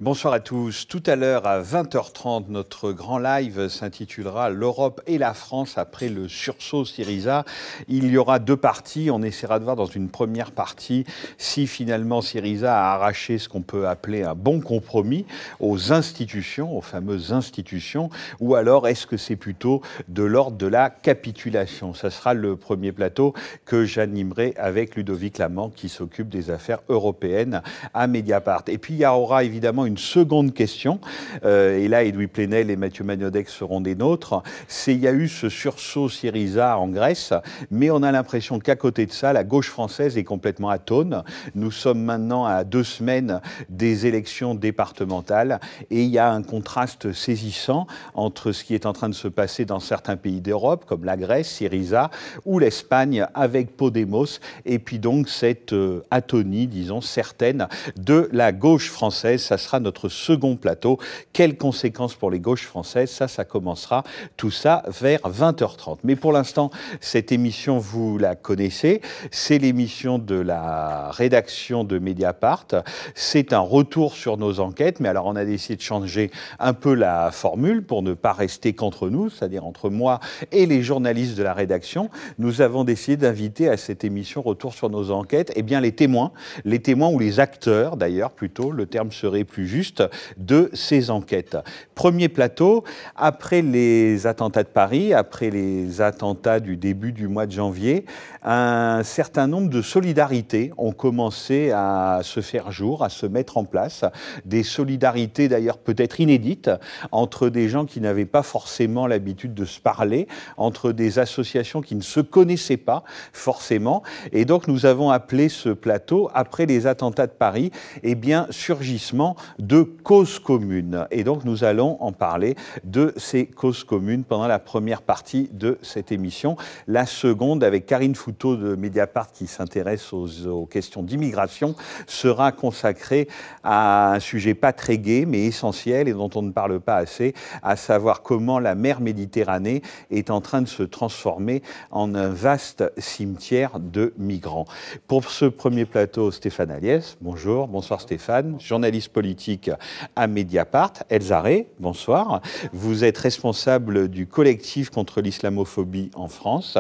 Bonsoir à tous. Tout à l'heure à 20h30, notre grand live s'intitulera L'Europe et la France après le sursaut Syriza. Il y aura deux parties. On essaiera de voir dans une première partie si finalement Syriza a arraché ce qu'on peut appeler un bon compromis aux institutions, aux fameuses institutions, ou alors est-ce que c'est plutôt de l'ordre de la capitulation. Ça sera le premier plateau que j'animerai avec Ludovic Lamant qui s'occupe des affaires européennes à Mediapart. Et puis il y aura évidemment une seconde question, et là Edoui Plenel et Mathieu Magnodec seront des nôtres, c'est il y a eu ce sursaut Syriza en Grèce, mais on a l'impression qu'à côté de ça, la gauche française est complètement atone. Nous sommes maintenant à 2 semaines des élections départementales, et il y a un contraste saisissant entre ce qui est en train de se passer dans certains pays d'Europe, comme la Grèce, Syriza, ou l'Espagne avec Podemos, et puis donc cette atonie, disons, certaine de la gauche française. Ça sera notre second plateau. Quelles conséquences pour les gauches françaises? Ça commencera tout ça vers 20h30. Mais pour l'instant, cette émission, vous la connaissez. C'est l'émission de la rédaction de Mediapart. C'est un retour sur nos enquêtes. Mais alors, on a décidé de changer un peu la formule pour ne pas rester qu'entre nous, c'est-à-dire entre moi et les journalistes de la rédaction. Nous avons décidé d'inviter à cette émission Retour sur nos enquêtes, eh bien, les témoins ou les acteurs, d'ailleurs, plutôt, le terme serait plus juste, de ces enquêtes. Premier plateau, après les attentats de Paris, après les attentats du début du mois de janvier, un certain nombre de solidarités ont commencé à se faire jour, à se mettre en place. Des solidarités d'ailleurs peut-être inédites entre des gens qui n'avaient pas forcément l'habitude de se parler, entre des associations qui ne se connaissaient pas forcément. Et donc nous avons appelé ce plateau, après les attentats de Paris, eh bien, surgissement de causes communes. Et donc nous allons en parler de ces causes communes pendant la première partie de cette émission. La seconde, avec Karine Fouteau de Mediapart qui s'intéresse aux questions d'immigration, sera consacrée à un sujet pas très gai mais essentiel et dont on ne parle pas assez, à savoir comment la mer Méditerranée est en train de se transformer en un vaste cimetière de migrants. Pour ce premier plateau, Stéphane Aliès, bonjour, bonsoir Stéphane, journaliste politique à Mediapart. Elsa Rey, bonsoir. Vous êtes responsable du collectif contre l'islamophobie en France.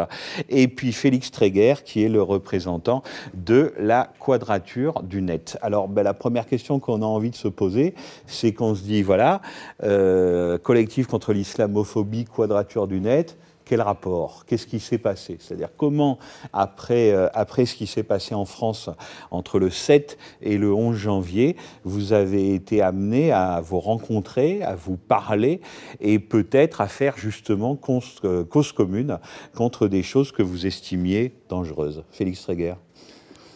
Et puis Félix Tréguer, qui est le représentant de la Quadrature du Net. Alors, la première question qu'on a envie de se poser, c'est qu'on se dit, voilà, collectif contre l'islamophobie, Quadrature du Net, quel rapport? Qu'est-ce qui s'est passé? C'est-à-dire comment, après ce qui s'est passé en France entre le 7 et le 11 janvier, vous avez été amené à vous rencontrer, à vous parler et peut-être à faire justement cause commune contre des choses que vous estimiez dangereuses. Félix Tréguer.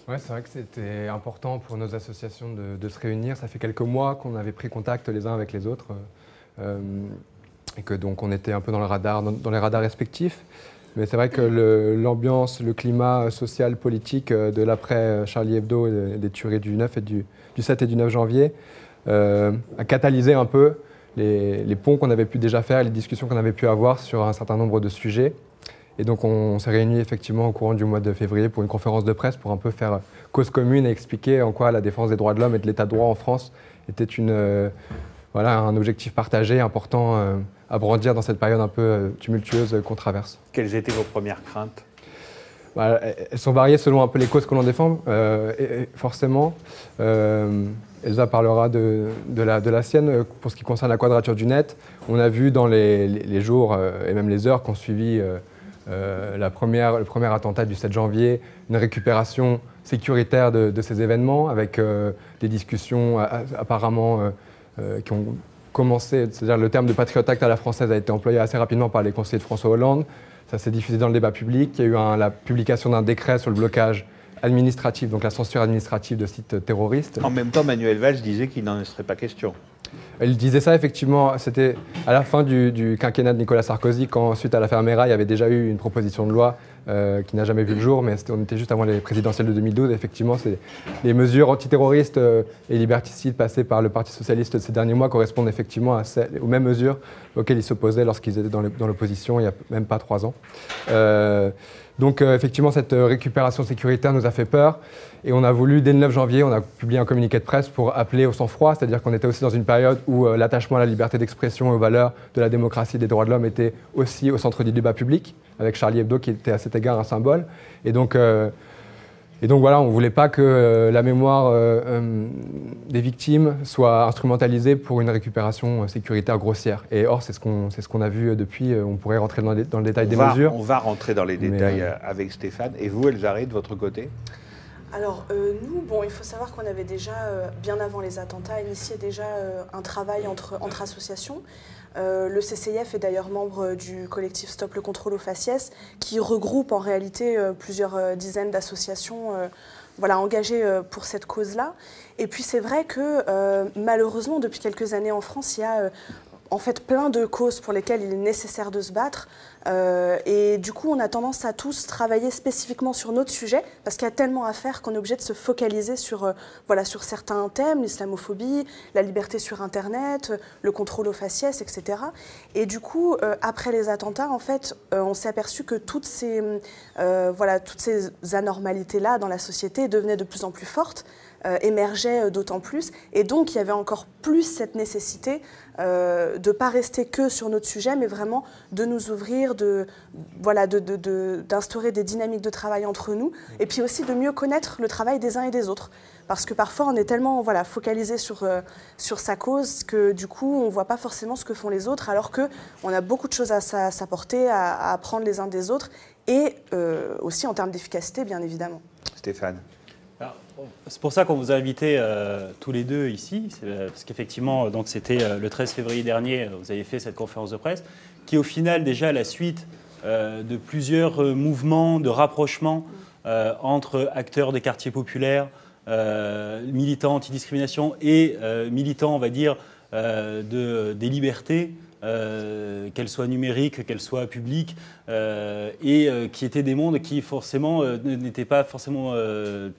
Ouais, c'est vrai que c'était important pour nos associations de se réunir. Ça fait quelques mois qu'on avait pris contact les uns avec les autres. Et que donc on était un peu dans les radars respectifs. Mais c'est vrai que l'ambiance, le climat social, politique de l'après Charlie Hebdo et des tueries du 7 et du 9 janvier a catalysé un peu les ponts qu'on avait pu déjà faire, les discussions qu'on avait pu avoir sur un certain nombre de sujets. Et donc on s'est réunis effectivement au courant du mois de février pour une conférence de presse pour un peu faire cause commune et expliquer en quoi la défense des droits de l'homme et de l'état de droit en France était un objectif partagé, important à brandir dans cette période un peu tumultueuse qu'on traverse. Quelles étaient vos premières craintes? Elles sont variées selon un peu les causes que l'on défend, et forcément. Elsa parlera de la sienne. Pour ce qui concerne la Quadrature du Net, on a vu dans les jours et même les heures qu'on suivit le premier attentat du 7 janvier, une récupération sécuritaire de ces événements, avec des discussions apparemment qui ont commencé, c'est-à-dire le terme de Patriot Act à la française a été employé assez rapidement par les conseillers de François Hollande. Ça s'est diffusé dans le débat public. Il y a eu la publication d'un décret sur le blocage administratif, donc la censure administrative de sites terroristes. En même temps, Manuel Valls disait qu'il n'en serait pas question. Elle disait ça, effectivement, c'était à la fin du quinquennat de Nicolas Sarkozy, quand, suite à l'affaire Mera, il y avait déjà eu une proposition de loi qui n'a jamais vu le jour, mais on était juste avant les présidentielles de 2012. Effectivement, les mesures antiterroristes et liberticides passées par le Parti socialiste ces derniers mois correspondent effectivement aux mêmes mesures auxquelles ils s'opposaient lorsqu'ils étaient dans l'opposition il n'y a même pas 3 ans. Donc effectivement, cette récupération sécuritaire nous a fait peur et on a voulu, dès le 9 janvier, on a publié un communiqué de presse pour appeler au sang-froid, c'est-à-dire qu'on était aussi dans une période où l'attachement à la liberté d'expression et aux valeurs de la démocratie et des droits de l'homme était aussi au centre du débat public, avec Charlie Hebdo qui était à cet égard un symbole. Et donc voilà, on ne voulait pas que la mémoire des victimes soit instrumentalisée pour une récupération sécuritaire grossière. Et or, c'est ce qu'on a vu depuis. On pourrait rentrer dans le détail des mesures. On va rentrer dans les détails avec Stéphane. Et vous, Elzarry, de votre côté? Alors nous, il faut savoir qu'on avait déjà, bien avant les attentats, initié déjà un travail entre associations. Le CCIF est d'ailleurs membre du collectif Stop le contrôle aux faciès, qui regroupe en réalité plusieurs dizaines d'associations engagées pour cette cause-là. Et puis c'est vrai que malheureusement, depuis quelques années en France, il y a en fait plein de causes pour lesquelles il est nécessaire de se battre. Et du coup, on a tendance à tous travailler spécifiquement sur notre sujet, parce qu'il y a tellement à faire qu'on est obligé de se focaliser sur certains thèmes, l'islamophobie, la liberté sur Internet, le contrôle aux faciès, etc. Et du coup, après les attentats, en fait, on s'est aperçu que toutes ces anormalités-là dans la société devenaient de plus en plus fortes, émergeaient d'autant plus. Et donc, il y avait encore plus cette nécessité de ne pas rester que sur notre sujet, mais vraiment de nous ouvrir, d'instaurer des dynamiques de travail entre nous, et puis aussi de mieux connaître le travail des uns et des autres. Parce que parfois, on est tellement focalisé sur sa cause que du coup, on ne voit pas forcément ce que font les autres, alors qu'on a beaucoup de choses à s'apporter, à apprendre les uns des autres, et aussi en termes d'efficacité, bien évidemment. Stéphane. C'est pour ça qu'on vous a invités tous les deux ici, parce qu'effectivement, c'était le 13 février dernier, vous avez fait cette conférence de presse, qui est au final déjà la suite de plusieurs mouvements de rapprochement entre acteurs des quartiers populaires, militants antidiscrimination et militants, on va dire, des libertés, qu'elles soient numériques, qu'elles soient publiques, et qui étaient des mondes qui forcément n'étaient pas forcément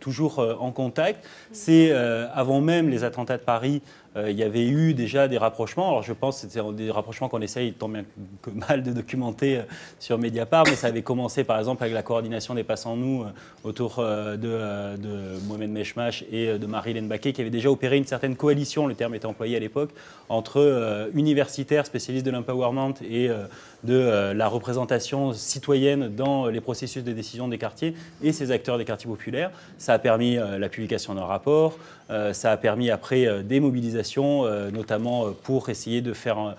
toujours en contact. C'est avant même les attentats de Paris, il y avait eu déjà des rapprochements. Alors je pense que c'était des rapprochements qu'on essaye tant bien que mal de documenter sur Mediapart, mais ça avait commencé par exemple avec la coordination des Passants-nous autour de Mohamed Meshmash et de Marie-Hélène Baquet, qui avait déjà opéré une certaine coalition, le terme était employé à l'époque, entre universitaires spécialistes de l'empowerment et de la représentation citoyenne dans les processus de décision des quartiers et ces acteurs des quartiers populaires. Ça a permis la publication d'un rapport, ça a permis après des mobilisations, notamment pour essayer de faire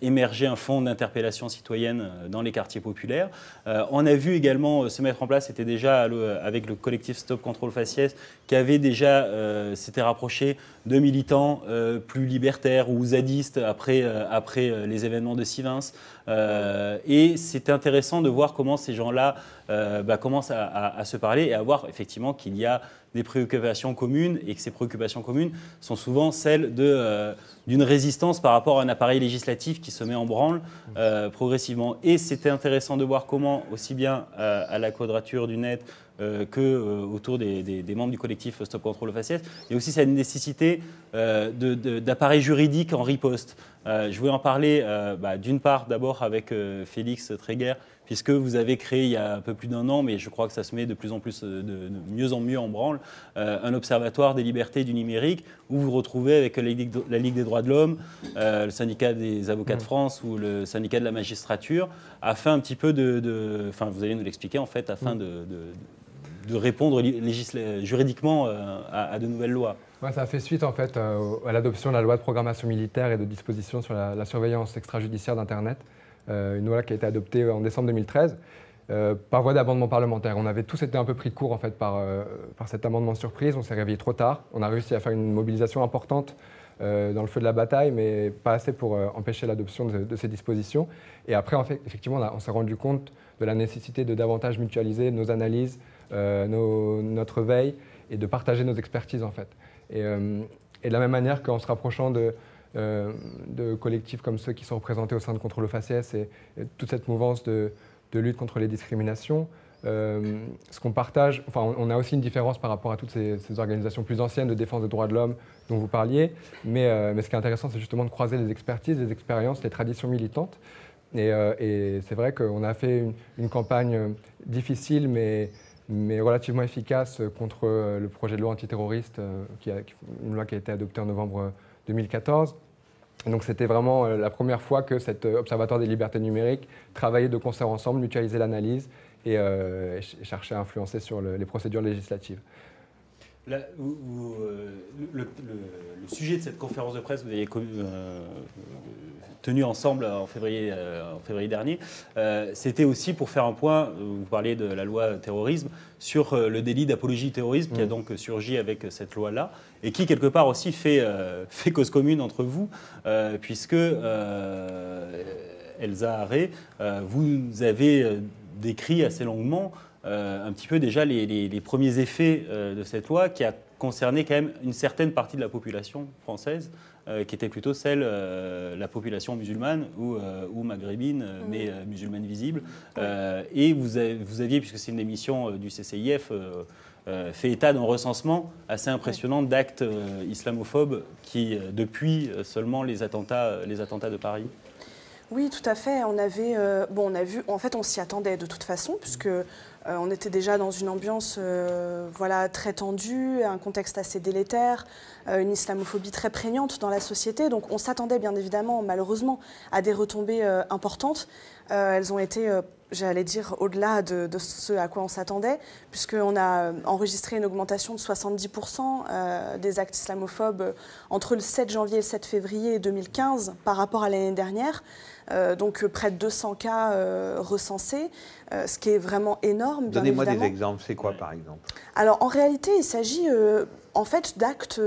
émerger un fonds d'interpellation citoyenne dans les quartiers populaires. On a vu également se mettre en place, c'était déjà avec le collectif Stop Contrôle Faciès, qui avait déjà s'était rapproché de militants plus libertaires ou zadistes après les événements de Sivins. Et c'est intéressant de voir comment ces gens-là commencent à se parler et à voir effectivement qu'il y a des préoccupations communes et que ces préoccupations communes sont souvent celles d'une résistance par rapport à un appareil législatif qui se met en branle progressivement. Et c'était intéressant de voir comment, aussi bien à la Quadrature du Net qu'autour des membres du collectif Stop Contrôle aux Faciès, il y a aussi cette nécessité d'appareil juridique en riposte. Je voulais en parler d'une part d'abord avec Félix Tréguer, puisque vous avez créé il y a un peu plus d'1 an, mais je crois que ça se met de plus en plus, de mieux en mieux en branle, un observatoire des libertés et du numérique, où vous vous retrouvez avec la Ligue des droits de l'homme, le syndicat des avocats de France ou le syndicat de la magistrature, afin un petit peu enfin vous allez nous l'expliquer en fait, afin de répondre juridiquement à de nouvelles lois. Ouais, ça a fait suite en fait à l'adoption de la loi de programmation militaire et de disposition sur la surveillance extrajudiciaire d'Internet, une loi qui a été adoptée en décembre 2013 par voie d'amendement parlementaire. On avait tous été un peu pris de court en fait, par cet amendement surprise, on s'est réveillé trop tard, on a réussi à faire une mobilisation importante dans le feu de la bataille, mais pas assez pour empêcher l'adoption de ces dispositions. Et après, en fait, effectivement, on s'est rendu compte de la nécessité de davantage mutualiser nos analyses, notre veille et de partager nos expertises en fait. Et de la même manière qu'en se rapprochant de collectifs comme ceux qui sont représentés au sein de Contrôle aux Faciès et toute cette mouvance de lutte contre les discriminations, Ce qu'on partage, enfin, on a aussi une différence par rapport à toutes ces organisations plus anciennes de défense des droits de l'homme dont vous parliez, mais ce qui est intéressant, c'est justement de croiser les expertises, les expériences, les traditions militantes. Et c'est vrai qu'on a fait une campagne difficile, mais relativement efficace contre le projet de loi antiterroriste, une loi qui a été adoptée en novembre 2014. Et donc c'était vraiment la première fois que cet observatoire des libertés numériques travaillait de concert ensemble, mutualisait l'analyse et cherchait à influencer sur les procédures législatives. Là, le sujet de cette conférence de presse que vous avez tenue ensemble en février dernier, c'était aussi pour faire un point, vous parliez de la loi terrorisme, sur le délit d'apologie du terrorisme qui a donc surgi avec cette loi-là et qui, quelque part aussi, fait cause commune entre vous, puisque Elsa Arré, vous avez décrit assez longuement un petit peu déjà les premiers effets de cette loi qui a concerné quand même une certaine partie de la population française, qui était plutôt la population musulmane ou maghrébine, mais musulmane visible. Et vous aviez, puisque c'est une émission du CCIF, fait état d'un recensement assez impressionnant d'actes islamophobes qui, depuis seulement les attentats de Paris. Oui, tout à fait. On a vu, en fait, on s'y attendait de toute façon, puisque on était déjà dans une ambiance très tendue, un contexte assez délétère, une islamophobie très prégnante dans la société. Donc on s'attendait bien évidemment, malheureusement, à des retombées importantes. Elles ont été, j'allais dire, au-delà de ce à quoi on s'attendait, puisqu'on a enregistré une augmentation de 70% des actes islamophobes entre le 7 janvier et le 7 février 2015 par rapport à l'année dernière. Donc près de 200 cas recensés, ce qui est vraiment énorme. Donnez-moi des exemples, c'est quoi par exemple? Alors en réalité, il s'agit en fait d'actes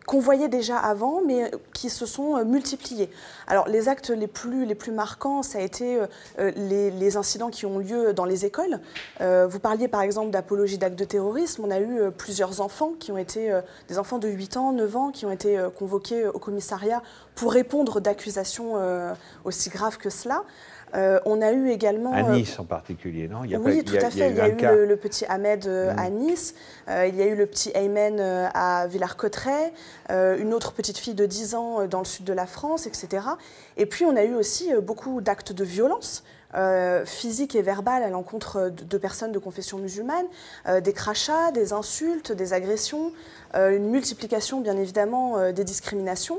qu'on voyait déjà avant, mais qui se sont multipliés. Alors les actes les plus marquants, ça a été les incidents qui ont lieu dans les écoles. Vous parliez par exemple d'apologie d'actes de terrorisme. On a eu plusieurs enfants qui ont été, des enfants de 8 ans, 9 ans, qui ont été convoqués au commissariat pour répondre d'accusations aussi graves que cela. On a eu également... À Nice en particulier, non? Oui, tout à fait. Il y a eu le petit Ahmed à Nice, il y a eu le petit Aymen à Villars-Cotterêts, une autre petite fille de 10 ans dans le sud de la France, etc. Et puis on a eu aussi beaucoup d'actes de violence physique et verbale à l'encontre de personnes de confession musulmane, des crachats, des insultes, des agressions, une multiplication bien évidemment des discriminations.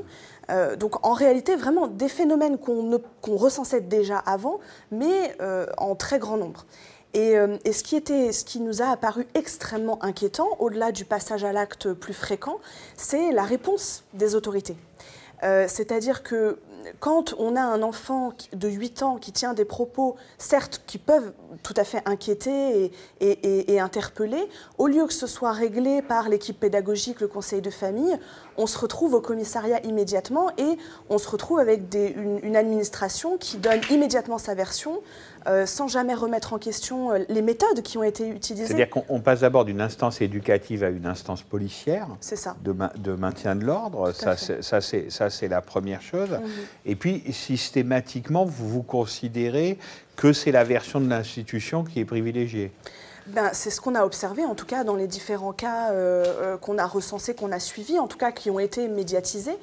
Donc en réalité, vraiment des phénomènes qu'on recensait déjà avant, mais en très grand nombre. Et ce qui nous a apparu extrêmement inquiétant, au-delà du passage à l'acte plus fréquent, c'est la réponse des autorités. C'est-à-dire que quand on a un enfant de 8 ans qui tient des propos, certes, qui peuvent tout à fait inquiéter et interpeller, au lieu que ce soit réglé par l'équipe pédagogique, le conseil de famille, on se retrouve au commissariat immédiatement et on se retrouve avec une administration qui donne immédiatement sa version, sans jamais remettre en question les méthodes qui ont été utilisées. C'est-à-dire qu'on passe d'abord d'une instance éducative à une instance policière, ça. De maintien de l'ordre, ça c'est la première chose. Et puis systématiquement, vous considérez que c'est la version de l'institution qui est privilégiée. C'est ce qu'on a observé, en tout cas dans les différents cas qu'on a recensés, qu'on a suivis, en tout cas qui ont été médiatisés.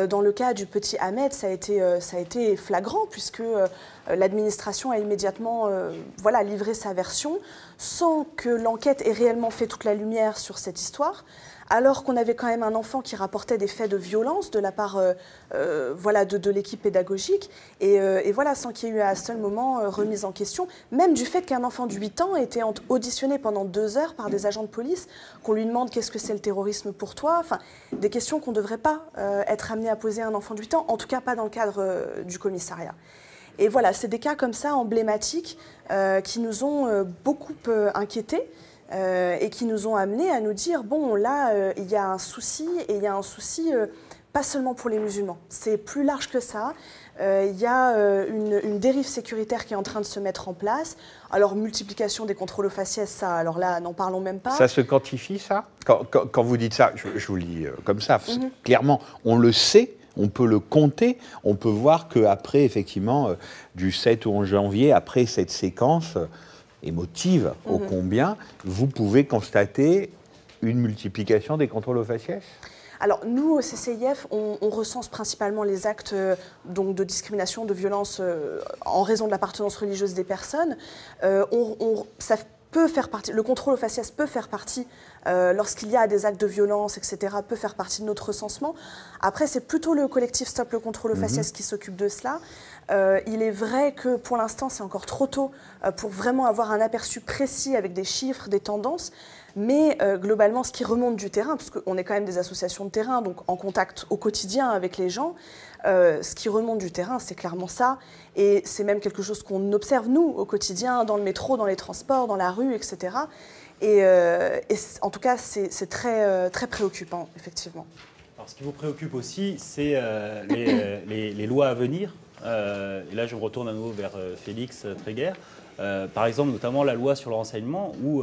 Dans le cas du petit Ahmed, ça a été flagrant puisque l'administration a immédiatement livré sa version sans que l'enquête ait réellement fait toute la lumière sur cette histoire. Alors qu'on avait quand même un enfant qui rapportait des faits de violence de la part de l'équipe pédagogique, et voilà, sans qu'il y ait eu à un seul moment remise en question, même du fait qu'un enfant de 8 ans était auditionné pendant 2 heures par des agents de police, qu'on lui demande qu'est-ce que c'est le terrorisme pour toi, enfin, des questions qu'on ne devrait pas être amené à poser à un enfant de 8 ans, en tout cas pas dans le cadre du commissariat. Et voilà, c'est des cas comme ça emblématiques qui nous ont beaucoup inquiétés. Et qui nous ont amenés à nous dire, bon, là, il y a un souci, et il y a un souci pas seulement pour les musulmans. C'est plus large que ça. Il y a une dérive sécuritaire qui est en train de se mettre en place. Alors, multiplication des contrôles aux faciès, ça, alors là, n'en parlons même pas. Ça se quantifie, ça? Quand vous dites ça, je vous le dis comme ça, clairement, on le sait. On peut le compter, on peut voir qu'après, effectivement, du 7 au 11 janvier, après cette séquence, émotive ô combien, vous pouvez constater une multiplication des contrôles au faciès? Alors nous, au CCIF, on recense principalement les actes donc, de discrimination, de violence en raison de l'appartenance religieuse des personnes. Ça peut faire partie, le contrôle au faciès peut faire partie, lorsqu'il y a des actes de violence, etc., peut faire partie de notre recensement. Après, c'est plutôt le collectif Stop le contrôle au faciès qui s'occupe de cela. Il est vrai que pour l'instant, c'est encore trop tôt pour vraiment avoir un aperçu précis avec des chiffres, des tendances. Mais globalement, ce qui remonte du terrain, parce qu'on est quand même des associations de terrain, donc en contact au quotidien avec les gens, ce qui remonte du terrain, c'est clairement ça. Et c'est même quelque chose qu'on observe, nous, au quotidien, dans le métro, dans les transports, dans la rue, etc. Et en tout cas, c'est très, très préoccupant, effectivement. Alors, ce qui vous préoccupe aussi, c'est les lois à venir. Et là, je me retourne à nouveau vers Félix Tréguer. Par exemple, notamment la loi sur le renseignement, où...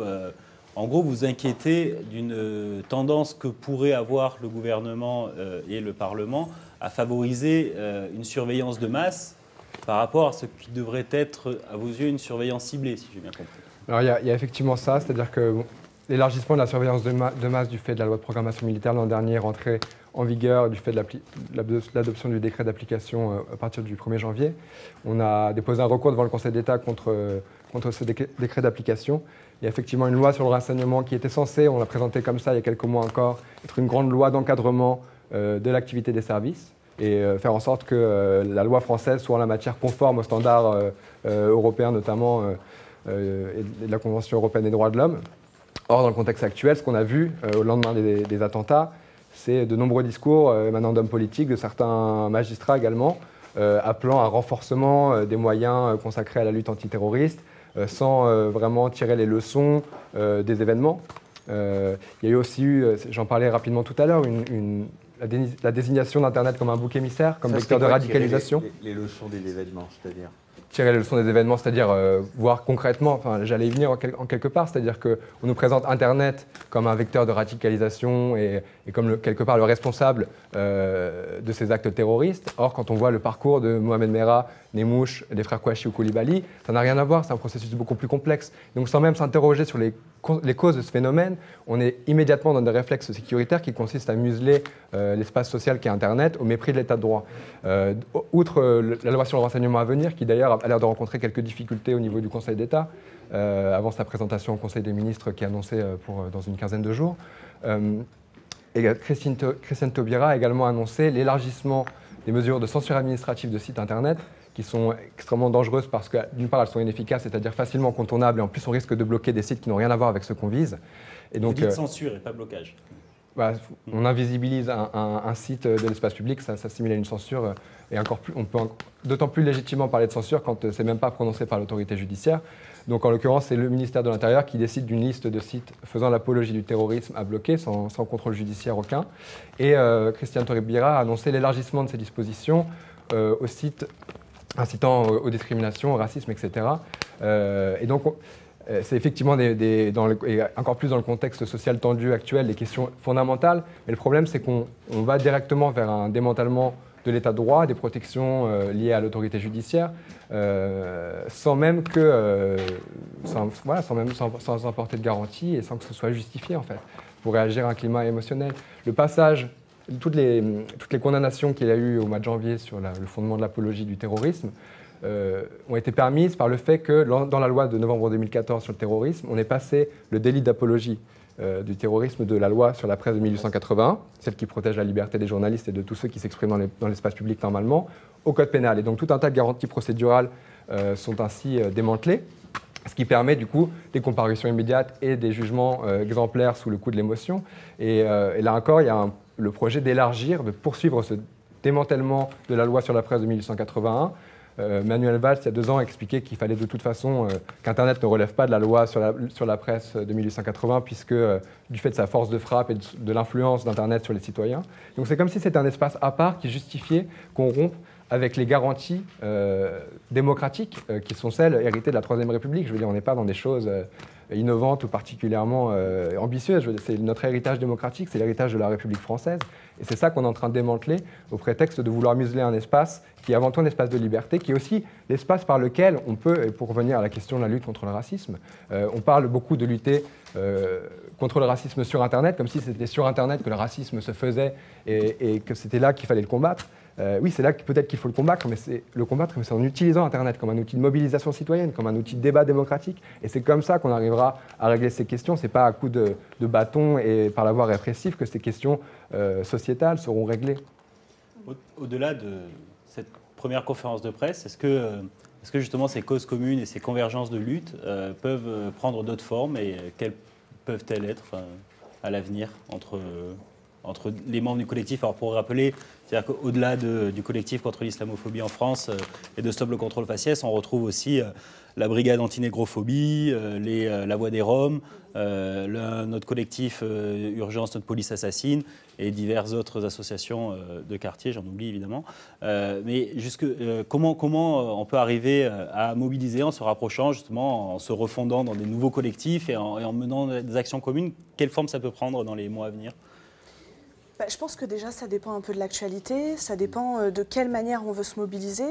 en gros, vous inquiétez d'une tendance que pourrait avoir le gouvernement et le Parlement à favoriser une surveillance de masse par rapport à ce qui devrait être, à vos yeux, une surveillance ciblée, si j'ai bien compris. Alors il y a effectivement ça, c'est-à-dire que l'élargissement de la surveillance de masse du fait de la loi de programmation militaire l'an dernier rentrée en vigueur du fait de l'adoption du décret d'application à partir du 1er janvier. On a déposé un recours devant le Conseil d'État contre ce décret d'application. Il y a effectivement une loi sur le renseignement qui était censée, on l'a présentée comme ça il y a quelques mois encore, être une grande loi d'encadrement de l'activité des services et faire en sorte que la loi française soit en la matière conforme aux standards européens notamment et de la Convention européenne des droits de l'homme. Or, dans le contexte actuel, ce qu'on a vu au lendemain des attentats, c'est de nombreux discours émanant d'hommes politiques, de certains magistrats également, appelant à un renforcement des moyens consacrés à la lutte antiterroriste, sans vraiment tirer les leçons des événements. Il y a eu aussi j'en parlais rapidement tout à l'heure, la désignation d'Internet comme un bouc émissaire, comme vecteur de radicalisation. Les leçons des événements, c'est-à-dire tirer les leçons des événements, c'est-à-dire voir concrètement, enfin j'allais y venir en quelque part, c'est-à-dire qu'on nous présente Internet comme un vecteur de radicalisation et comme quelque part le responsable de ces actes terroristes. Or, quand on voit le parcours de Mohamed Merah, Nemouche, des frères Kouachi ou Koulibaly, ça n'a rien à voir, c'est un processus beaucoup plus complexe. Donc sans même s'interroger sur les causes de ce phénomène, on est immédiatement dans des réflexes sécuritaires qui consistent à museler l'espace social qu'est Internet au mépris de l'état de droit. Outre la loi sur le renseignement à venir, qui d'ailleurs a l'air de rencontrer quelques difficultés au niveau du Conseil d'État, avant sa présentation au Conseil des ministres qui est annoncée dans une quinzaine de jours. Et Christiane Taubira a également annoncé l'élargissement des mesures de censure administrative de sites Internet, qui sont extrêmement dangereuses parce que, d'une part, elles sont inefficaces, c'est-à-dire facilement contournables, et en plus, on risque de bloquer des sites qui n'ont rien à voir avec ce qu'on vise. Et donc, vous dites censure et pas blocage. On invisibilise un site de l'espace public, ça s'assimile à une censure, et encore plus, on peut d'autant plus légitimement parler de censure quand c'est même pas prononcé par l'autorité judiciaire. Donc, en l'occurrence, c'est le ministère de l'Intérieur qui décide d'une liste de sites faisant l'apologie du terrorisme à bloquer, sans contrôle judiciaire aucun. Et Christiane Taubira a annoncé l'élargissement de ces dispositions aux sites incitant aux discriminations, au racisme, etc. Et donc, c'est effectivement, et encore plus dans le contexte social tendu actuel, des questions fondamentales. Mais le problème, c'est qu'on va directement vers un démantèlement de l'état de droit, des protections liées à l'autorité judiciaire, sans même sans apporter de garantie et sans que ce soit justifié, en fait, pour réagir à un climat émotionnel. Le passage... Toutes les condamnations qu'il y a eu au mois de janvier sur le fondement de l'apologie du terrorisme ont été permises par le fait que dans la loi de novembre 2014 sur le terrorisme, on est passé le délit d'apologie du terrorisme de la loi sur la presse de 1881, celle qui protège la liberté des journalistes et de tous ceux qui s'expriment dans l'espace public normalement, au code pénal. Et donc tout un tas de garanties procédurales sont ainsi démantelées, ce qui permet du coup des comparutions immédiates et des jugements exemplaires sous le coup de l'émotion. Et là encore, il y a le projet d'élargir, de poursuivre ce démantèlement de la loi sur la presse de 1881. Manuel Valls, il y a 2 ans, a expliqué qu'il fallait de toute façon qu'Internet ne relève pas de la loi sur la presse de 1880, puisque du fait de sa force de frappe et de l'influence d'Internet sur les citoyens. Donc c'est comme si c'était un espace à part qui justifiait qu'on rompe avec les garanties démocratiques qui sont celles héritées de la Troisième République. Je veux dire, on n'est pas dans des choses innovantes ou particulièrement ambitieuses. C'est notre héritage démocratique, c'est l'héritage de la République française. Et c'est ça qu'on est en train de démanteler au prétexte de vouloir museler un espace qui est avant tout un espace de liberté, qui est aussi l'espace par lequel on peut, et pour revenir à la question de la lutte contre le racisme, on parle beaucoup de lutter contre le racisme sur Internet, comme si c'était sur Internet que le racisme se faisait et que c'était là qu'il fallait le combattre. Oui, c'est là que peut-être qu'il faut le combattre, mais c'est en utilisant Internet comme un outil de mobilisation citoyenne, comme un outil de débat démocratique. Et c'est comme ça qu'on arrivera à régler ces questions. Ce n'est pas à coup de bâton et par la voie répressive que ces questions sociétales seront réglées. Au-delà de cette première conférence de presse, est-ce que justement ces causes communes et ces convergences de lutte peuvent prendre d'autres formes et quelles peuvent-elles être à l'avenir entre les membres du collectif? Alors pour rappeler, c'est-à-dire qu'au-delà du collectif contre l'islamophobie en France et de Stop le contrôle faciès, on retrouve aussi la brigade anti-négrophobie, la Voix des Roms, notre collectif Urgence, notre police assassine et diverses autres associations de quartier, j'en oublie évidemment. Mais comment on peut arriver à mobiliser en se rapprochant justement, en se refondant dans des nouveaux collectifs et en menant des actions communes? Quelle forme ça peut prendre dans les mois à venir? Je pense que déjà, ça dépend un peu de l'actualité, ça dépend de quelle manière on veut se mobiliser.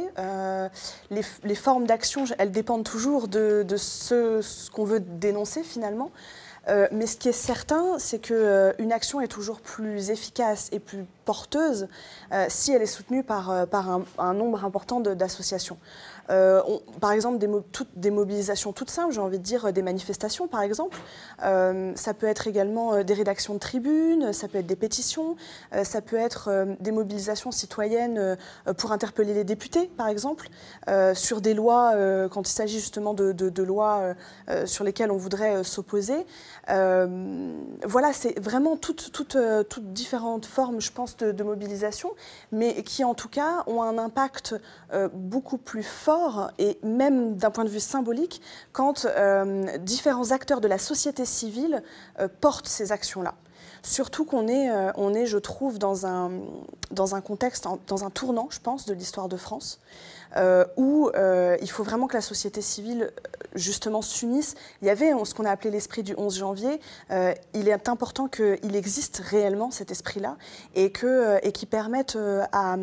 Les formes d'action, elles dépendent toujours de ce qu'on veut dénoncer finalement. Mais ce qui est certain, c'est qu'une action est toujours plus efficace et plus porteuse si elle est soutenue par un nombre important d'associations. Par exemple, des mobilisations toutes simples, j'ai envie de dire des manifestations par exemple. Ça peut être également des rédactions de tribunes, ça peut être des pétitions, ça peut être des mobilisations citoyennes pour interpeller les députés par exemple, sur des lois, quand il s'agit justement de lois sur lesquelles on voudrait s'opposer. Voilà, c'est vraiment toutes différentes formes, je pense, de mobilisation, mais qui en tout cas ont un impact beaucoup plus fort et même d'un point de vue symbolique quand différents acteurs de la société civile portent ces actions-là. Surtout qu'on est, je trouve, dans un contexte, dans un tournant, je pense, de l'histoire de France, où il faut vraiment que la société civile, justement, s'unisse. Il y avait ce qu'on a appelé l'esprit du 11 janvier. Il est important qu'il existe réellement cet esprit-là et qu'il permette à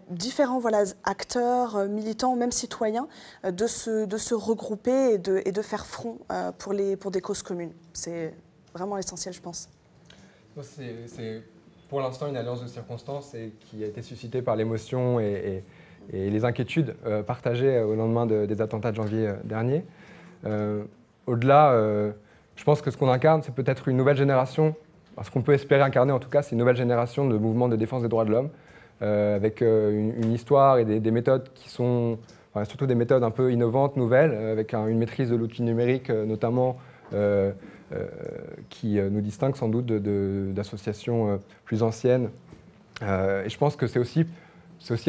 différents acteurs, militants, même citoyens, de se regrouper et de faire front pour des causes communes. C'est vraiment l'essentiel, je pense. C'est pour l'instant une alliance de circonstances qui a été suscitée par l'émotion et les inquiétudes partagées au lendemain des attentats de janvier dernier. Au-delà, je pense que ce qu'on incarne, c'est peut-être une nouvelle génération, ce qu'on peut espérer incarner en tout cas, c'est une nouvelle génération de mouvements de défense des droits de l'homme, avec une histoire et des méthodes qui sont, surtout des méthodes un peu innovantes, nouvelles, avec une maîtrise de l'outil numérique notamment, qui nous distingue sans doute d'associations plus anciennes. Et je pense que c'est aussi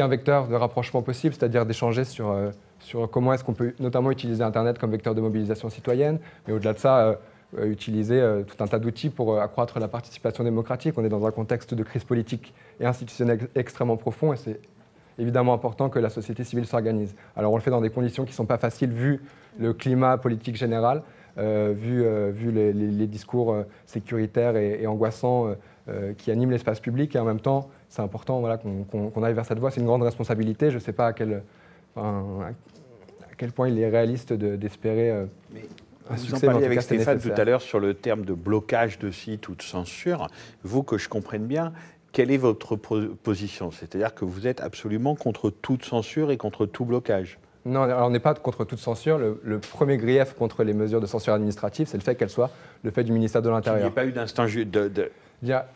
un vecteur de rapprochement possible, c'est-à-dire d'échanger sur comment est-ce qu'on peut notamment utiliser Internet comme vecteur de mobilisation citoyenne, mais au-delà de ça, utiliser tout un tas d'outils pour accroître la participation démocratique. On est dans un contexte de crise politique et institutionnelle extrêmement profond, et c'est évidemment important que la société civile s'organise. Alors on le fait dans des conditions qui ne sont pas faciles, vu le climat politique général, vu les discours sécuritaires et angoissants qui animent l'espace public, et en même temps, c'est important qu'on aille vers cette voie. C'est une grande responsabilité. Je ne sais pas à quel point il est réaliste d'espérer un succès. Vous en parliez avec Stéphane tout à l'heure sur le terme de blocage de site ou de censure. Vous, que je comprenne bien, quelle est votre position? C'est-à-dire que vous êtes absolument contre toute censure et contre tout blocage? Non, alors on n'est pas contre toute censure. Le premier grief contre les mesures de censure administrative, c'est le fait qu'elles soient le fait du ministère de l'Intérieur. Il n'y a pas eu d'instant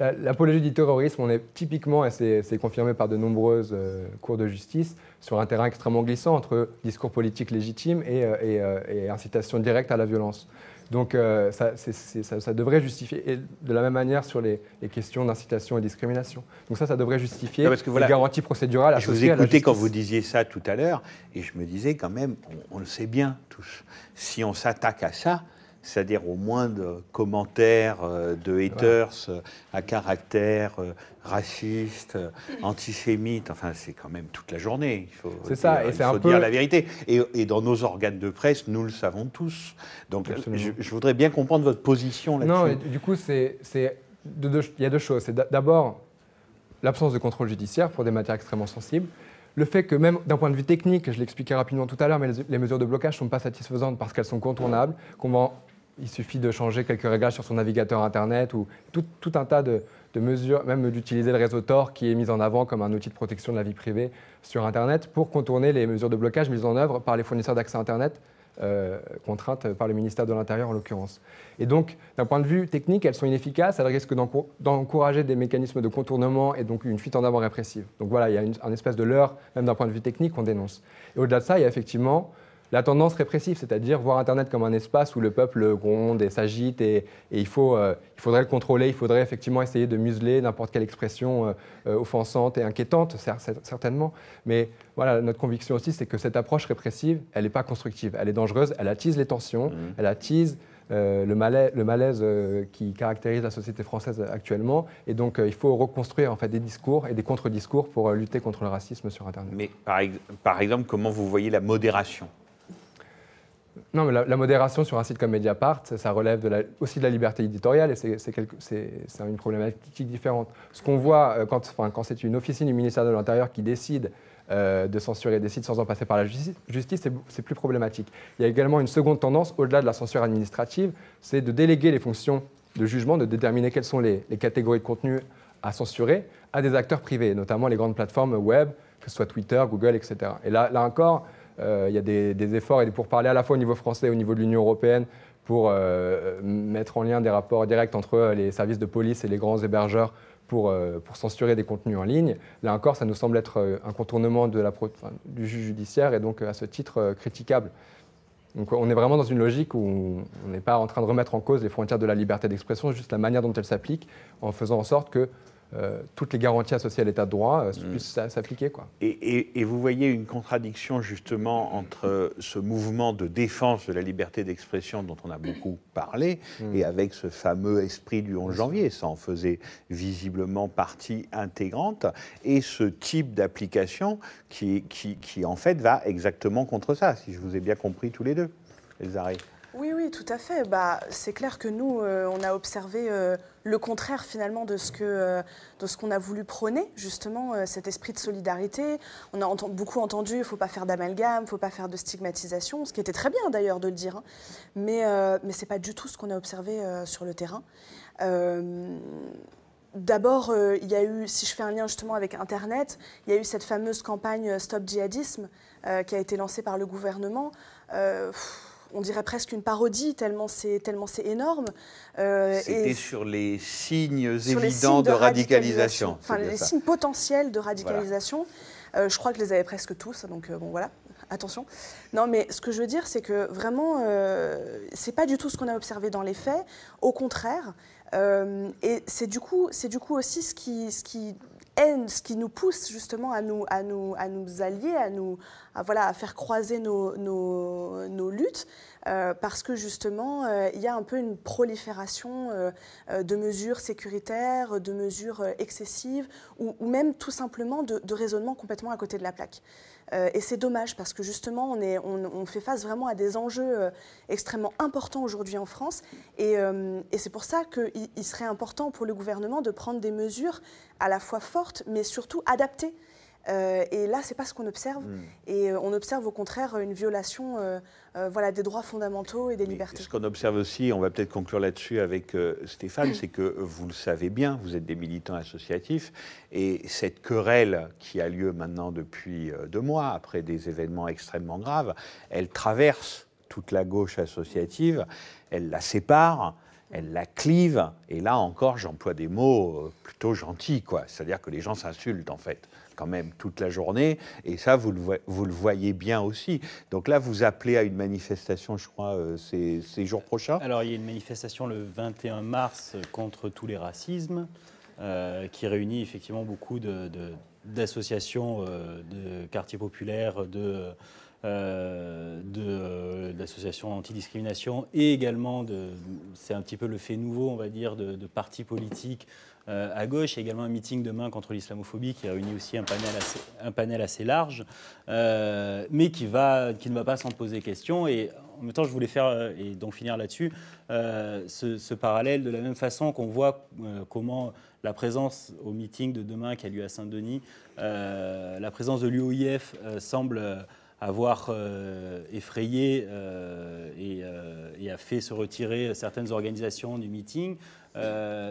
L'apologie du terrorisme, on est typiquement, et c'est confirmé par de nombreuses cours de justice, sur un terrain extrêmement glissant entre discours politiques légitimes et incitation directe à la violence. Donc ça devrait justifier, et de la même manière sur les questions d'incitation et discrimination. Donc ça devrait justifier les garanties procédurales associées à la justice. Je vous écoutais quand vous disiez ça tout à l'heure, et je me disais quand même, on le sait bien tous, si on s'attaque à ça, c'est-à-dire au moins de commentaires de haters à caractère raciste, antisémite, enfin c'est quand même toute la journée, il faut, dire la vérité. Et dans nos organes de presse, nous le savons tous. Donc je voudrais bien comprendre votre position là-dessus. Non, du coup, il y a deux choses. C'est d'abord l'absence de contrôle judiciaire pour des matières extrêmement sensibles. Le fait que même d'un point de vue technique, je l'expliquais rapidement tout à l'heure, mais les mesures de blocage ne sont pas satisfaisantes parce qu'elles sont contournables. Il suffit de changer quelques réglages sur son navigateur Internet ou tout un tas de mesures, même d'utiliser le réseau Tor qui est mis en avant comme un outil de protection de la vie privée sur Internet pour contourner les mesures de blocage mises en œuvre par les fournisseurs d'accès Internet, contraintes par le ministère de l'Intérieur en l'occurrence. Et donc, d'un point de vue technique, elles sont inefficaces, elles risquent d'encourager des mécanismes de contournement et donc une fuite en avant répressive. Donc voilà, il y a un espèce de leurre, même d'un point de vue technique, qu'on dénonce. Et au-delà de ça, il y a effectivement la tendance répressive, c'est-à-dire voir Internet comme un espace où le peuple gronde et s'agite et il faudrait le contrôler, il faudrait effectivement essayer de museler n'importe quelle expression offensante et inquiétante, certainement. Mais voilà, notre conviction aussi, c'est que cette approche répressive, elle n'est pas constructive, elle est dangereuse, elle attise les tensions, elle attise le malaise qui caractérise la société française actuellement. Et donc, il faut reconstruire en fait, des discours et des contre-discours pour lutter contre le racisme sur Internet. Mais par exemple, comment vous voyez la modération ? Non, mais la modération sur un site comme Mediapart, ça relève aussi de la liberté éditoriale et c'est une problématique différente. Ce qu'on voit quand c'est une officine du ministère de l'Intérieur qui décide de censurer des sites sans en passer par la justice, c'est plus problématique. Il y a également une seconde tendance, au-delà de la censure administrative, c'est de déléguer les fonctions de jugement, de déterminer quelles sont les catégories de contenu à censurer à des acteurs privés, notamment les grandes plateformes web, que ce soit Twitter, Google, etc. Et là encore, il y a des efforts et des pourparlers à la fois au niveau français et au niveau de l'Union européenne pour mettre en lien des rapports directs entre les services de police et les grands hébergeurs pour censurer des contenus en ligne. Là encore, ça nous semble être un contournement du juge judiciaire et donc à ce titre critiquable. Donc on est vraiment dans une logique où on n'est pas en train de remettre en cause les frontières de la liberté d'expression, juste la manière dont elle s'applique, en faisant en sorte que toutes les garanties associées à l'état de droit puissent s'appliquer. Et vous voyez une contradiction justement entre ce mouvement de défense de la liberté d'expression dont on a beaucoup parlé et avec ce fameux esprit du 11 janvier, ça en faisait visiblement partie intégrante, et ce type d'application qui en fait va exactement contre ça, si je vous ai bien compris tous les deux, Elsa Rey. Oui, tout à fait. C'est clair que nous, on a observé le contraire finalement de ce qu'on a voulu prôner, justement, cet esprit de solidarité. On a beaucoup entendu, il ne faut pas faire d'amalgame, il ne faut pas faire de stigmatisation, ce qui était très bien d'ailleurs de le dire, hein. Mais ce n'est pas du tout ce qu'on a observé sur le terrain. D'abord, il y a eu, si je fais un lien justement avec Internet, il y a eu cette fameuse campagne Stop Djihadisme qui a été lancée par le gouvernement. On dirait presque une parodie, tellement c'est énorme. C'était sur les signes évidents de radicalisation. Enfin, les signes potentiels de radicalisation. Voilà. Je crois que je les avais presque tous, donc bon voilà, attention. Non, mais ce que je veux dire, c'est que vraiment, c'est pas du tout ce qu'on a observé dans les faits. Au contraire, et c'est du coup aussi ce qui nous pousse justement à nous allier, à faire croiser nos luttes, parce que justement, il y a un peu une prolifération de mesures sécuritaires, de mesures excessives, ou même tout simplement de raisonnements complètement à côté de la plaque. Et c'est dommage parce que justement, on fait face vraiment à des enjeux extrêmement importants aujourd'hui en France. Et c'est pour ça qu'il serait important pour le gouvernement de prendre des mesures à la fois fortes, mais surtout adaptées. Et là, ce n'est pas ce qu'on observe. Et on observe au contraire une violation des droits fondamentaux et des libertés. Ce qu'on observe aussi, on va peut-être conclure là-dessus avec Stéphane, c'est que vous le savez bien, vous êtes des militants associatifs, et cette querelle qui a lieu maintenant depuis 2 mois, après des événements extrêmement graves, elle traverse toute la gauche associative, elle la sépare, elle la clive, et là encore, j'emploie des mots plutôt gentils, quoi. C'est-à-dire que les gens s'insultent, en fait, quand même, toute la journée, et ça, vous le voyez bien aussi. Donc là, vous appelez à une manifestation, je crois, ces jours prochains. Alors, il y a une manifestation le 21 mars contre tous les racismes, qui réunit effectivement beaucoup d'associations de quartiers populaires, d'associations antidiscrimination et également, c'est un petit peu le fait nouveau, on va dire, de partis politiques à gauche. Il y a également un meeting demain contre l'islamophobie qui réunit aussi un panel assez large, mais qui ne va pas s'en poser question. Et en même temps, je voulais faire, et donc finir là-dessus, ce parallèle de la même façon qu'on voit comment la présence au meeting de demain qui a lieu à Saint-Denis, la présence de l'UOIF semble avoir effrayé et a fait se retirer certaines organisations du meeting.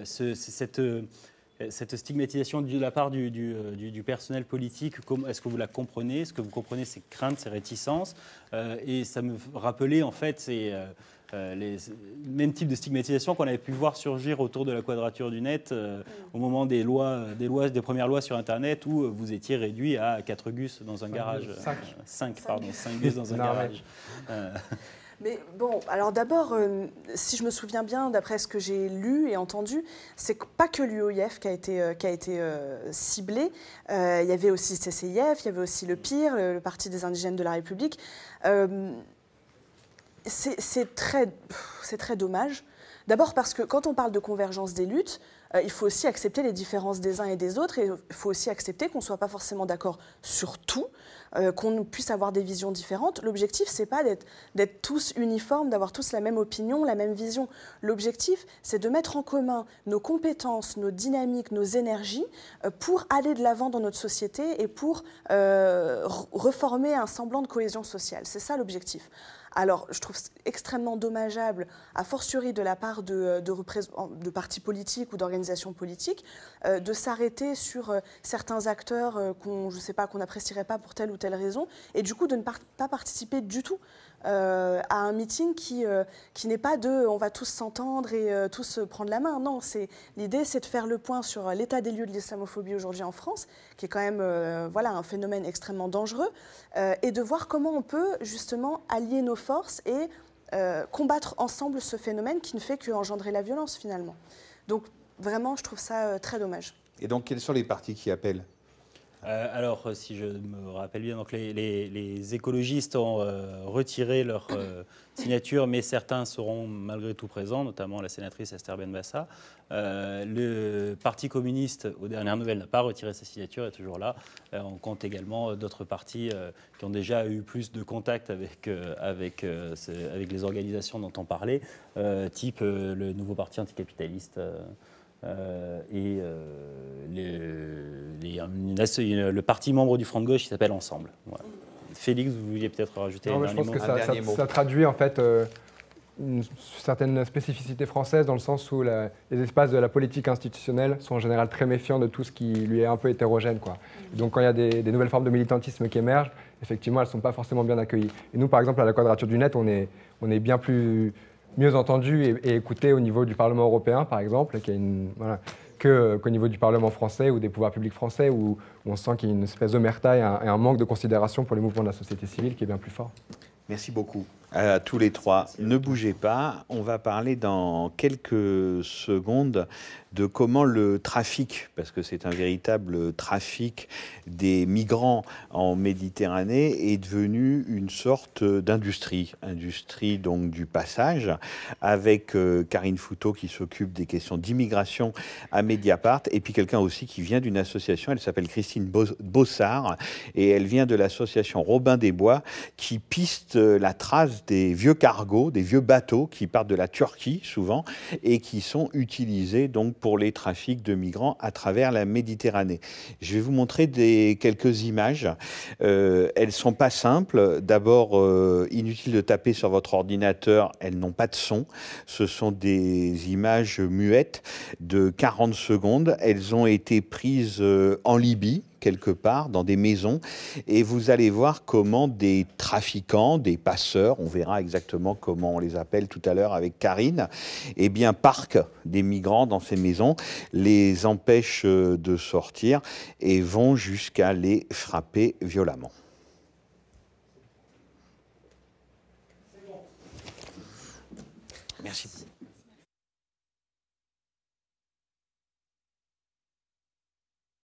Cette stigmatisation de la part du personnel politique, est-ce que vous la comprenez? Est-ce que vous comprenez ces craintes, ces réticences? Et ça me rappelait en fait les mêmes types de stigmatisation qu'on avait pu voir surgir autour de la Quadrature du Net au moment des premières lois sur Internet où vous étiez réduit à 4 gus dans un garage. 5 gus dans un garage. Mais bon, alors d'abord, si je me souviens bien, d'après ce que j'ai lu et entendu, c'est pas que l'UOIF qui a été ciblé. Il y avait aussi CCIF, il y avait aussi le PIR, le Parti des indigènes de la République. C'est très dommage. D'abord parce que quand on parle de convergence des luttes, il faut aussi accepter les différences des uns et des autres, et il faut aussi accepter qu'on ne soit pas forcément d'accord sur tout, qu'on puisse avoir des visions différentes. L'objectif, ce n'est pas d'être tous uniformes, d'avoir tous la même opinion, la même vision. L'objectif, c'est de mettre en commun nos compétences, nos dynamiques, nos énergies pour aller de l'avant dans notre société et pour reformer un semblant de cohésion sociale. C'est ça l'objectif. Alors, je trouve extrêmement dommageable, a fortiori de la part de partis politiques ou d'organisations politiques, de s'arrêter sur certains acteurs qu'on n'apprécierait pas pour telle ou telle raison, et du coup de ne pas participer du tout à un meeting qui n'est pas de on va tous s'entendre et tous prendre la main. Non, l'idée c'est de faire le point sur l'état des lieux de l'islamophobie aujourd'hui en France, qui est quand même un phénomène extrêmement dangereux, et de voir comment on peut justement allier nos forces et combattre ensemble ce phénomène qui ne fait qu'engendrer la violence finalement. Donc vraiment, je trouve ça très dommage. Et donc, quels sont les partis qui appellent ? Alors, si je me rappelle bien, donc les écologistes ont retiré leur signature, mais certains seront malgré tout présents, notamment la sénatrice Esther Benbassa. Le Parti communiste, aux dernières nouvelles, n'a pas retiré sa signature, est toujours là. On compte également d'autres partis qui ont déjà eu plus de contacts avec les organisations dont on parlait, type le nouveau parti anticapitaliste. Le parti membre du Front de gauche qui s'appelle Ensemble. Voilà. Félix, vous vouliez peut-être rajouter un dernier mot ? Je pense que ça traduit en fait une certaine spécificité française dans le sens où les espaces de la politique institutionnelle sont en général très méfiants de tout ce qui lui est un peu hétérogène, quoi. Donc quand il y a des nouvelles formes de militantisme qui émergent, effectivement elles ne sont pas forcément bien accueillies. Et nous par exemple à la Quadrature du Net, on est bien mieux entendu et écouté au niveau du Parlement européen, par exemple, qu'au niveau du Parlement français ou des pouvoirs publics français, où on sent qu'il y a une espèce d'omerta et un manque de considération pour les mouvements de la société civile qui est bien plus fort. Merci beaucoup à tous les trois. Ne bougez pas, on va parler dans quelques secondes de comment le trafic, parce que c'est un véritable trafic des migrants en Méditerranée, est devenu une sorte d'industrie donc du passage, avec Karine Fouteau qui s'occupe des questions d'immigration à Mediapart, et puis quelqu'un aussi qui vient d'une association, elle s'appelle Christine Bossard, et elle vient de l'association Robin des Bois, qui piste la trace des vieux cargos, des vieux bateaux qui partent de la Turquie souvent et qui sont utilisés donc pour les trafics de migrants à travers la Méditerranée. Je vais vous montrer quelques images. Elles ne sont pas simples. D'abord, inutile de taper sur votre ordinateur, elles n'ont pas de son. Ce sont des images muettes de 40 secondes. Elles ont été prises en Libye, quelque part, dans des maisons, et vous allez voir comment des trafiquants, des passeurs, on verra exactement comment on les appelle tout à l'heure avec Karine, eh bien, parquent des migrants dans ces maisons, les empêchent de sortir et vont jusqu'à les frapper violemment. Merci.